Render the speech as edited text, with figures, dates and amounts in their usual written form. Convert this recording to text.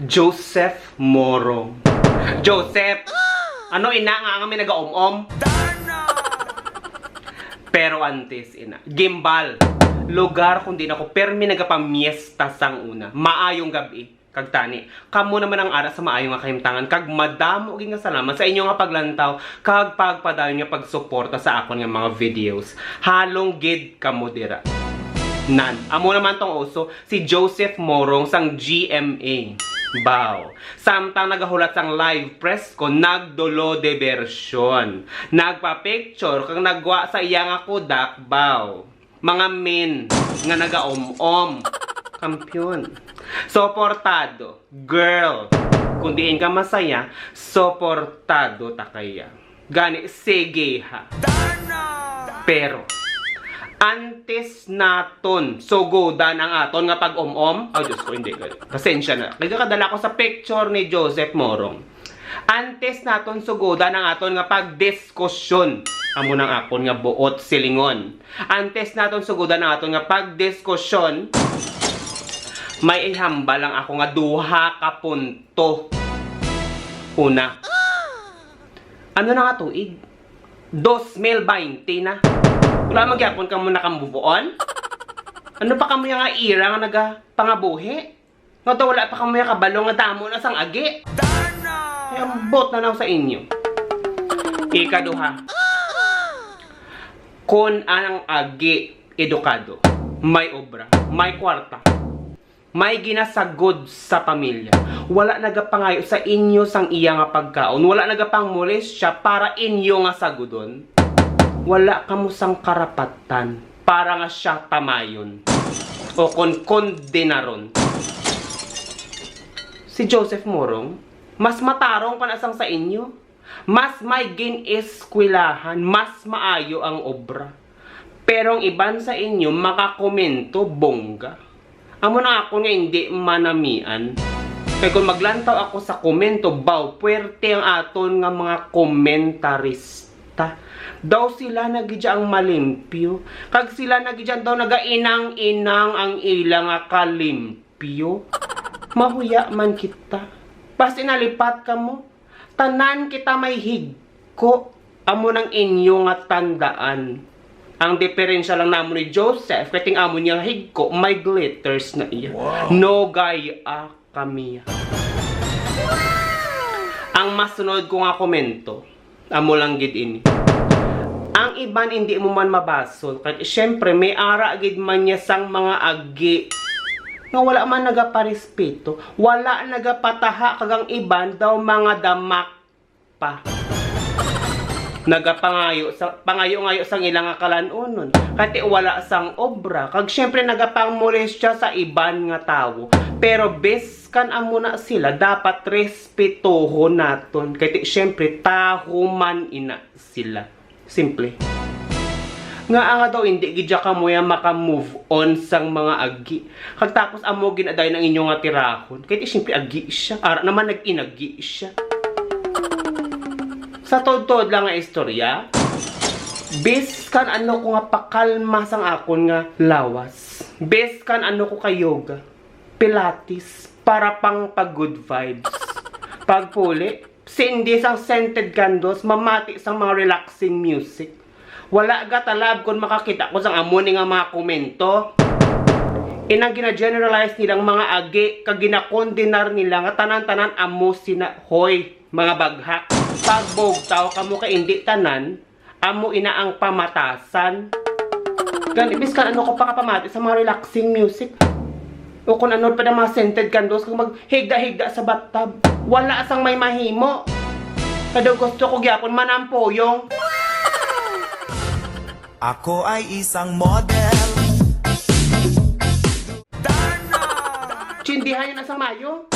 Joseph Morong. Joseph! Ano ina nga may nag-om-om? Pero antes ina. Gimbal. Lugar kundi nako permi nagapamiesta sang una. Maayong gabi. Kag tani. Kamo naman ang ara sa maayong nga kahimtangan. Kag madamo ug nga salamat sa inyo nga paglantaw. Kag pagpadayon nga pagsuporta sa akon nga mga videos. Halong gid kamo dira. Nan. Amo naman tong uso si Joseph Morong sang GMA. Baw. Samtang nagahulat sang live press ko, nagdulo de version. Nagpa-picture kang nagwa sa iya nga kudak, baw. Mga men nga naga-om-om. Kampiyon. Soportado. Girl. Kung diin ka masaya, soportado ta kaya. Gani, sige ha. Pero, antes naton sugodan ang aton nga pag-om-om. Oh, Diyos ko, hindi. Pasensya na. Nagkakadala ko sa picture ni Joseph Morong. Antes naton sugodan ang aton nga pagdiskusyon. Amo nang akon nga buot silingon. Antes naton sugodan ang aton nga pagdiskusyon. May ihambal lang ako nga duha ka punto. Una. Ano na nga tuig? 2020 na. Wala magyapon ka mo nakambubuon? Ano pa kamo nga ira nga nagapangabuhi? Nga to wala pa kamo nga kabalo nga damo na sang agi? Kaya bot na lang sa inyo. Ikaduha. Kung anang agi edukado, may obra, may kwarta, may ginasagod sa pamilya, wala nagapangayo sa inyo sang iya nga pagkaon, wala nagapangmulis siya para inyo nga sagodon, wala kamusang karapatan para nga siya tamayon o kondenaron. Si Joseph Morong, mas matarong panasang sa inyo, mas may gin-eskwilahan, mas maayo ang obra. Pero ang iban sa inyo, makakomento, bongga. Amo na ako nga hindi manamian. Kaya kung maglantaw ako sa komento, baw, puwerte ang aton nga mga komentarista. Daw sila nagidya ang malimpyo. Kag sila nagidya daw nagainang-inang ang ilang kalimpyo. Mahuya man kita. Basta nalipat ka mo. Tanan kita may higko. Amo ng inyo nga tandaan. Ang diferensya lang namo ni Joseph, kating amo niya higko, may glitters na iya. Wow. No gaya kami. Ang masunod ko nga komento, amo lang gid ini. Ang iban hindi mo man mabasol. Kasi syempre may ara gid man niya sang mga agi. Nga wala man nagaparespeto. Wala nagapataha kagang iban daw mga damak pa. Nagapangayo pangayo-ngayo sang ilang kalanunon. Kati wala sang obra. Kag syempre nagapangmulis siya sa iban nga tawo. Pero beskan amo na sila dapat respetuhon naton. Kati syempre taho man ina sila. Simple. Nga nga daw hindi gidya ka mo yan maka-move on sang mga agi. Kag tapos amo ginaday ng inyong nga tirahon. Kaya simple agi siya. Ara naman nag-inagi siya. Sa tod-tod lang nga istorya, beskan ano ko nga pakalma sang akon nga lawas. Beskan ano ko ka yoga, pilates, para pang pag-good vibes. Pagpuli, sindi sang scented candles, mamati sang mga relaxing music. Wala ga talab kung makakita ko sang amon nga mga komento. Inang gina-generalize nilang mga agi, kag gina-condenar nila nga tanan-tanan amo sina hoy, mga baghak. Pagbogtaw kamo ka hindi tanan, amo ina ang pamatasan. Gan ibis kan ano ko pa kapamati sa mga relaxing music. O kung ano pa na mga scented candles kung maghigda-higda sa bathtub. Wala sang may mahimo. Kada gusto ko gyapon manampoyong. Ako ay isang model. Chindihan yun na sa Mayo.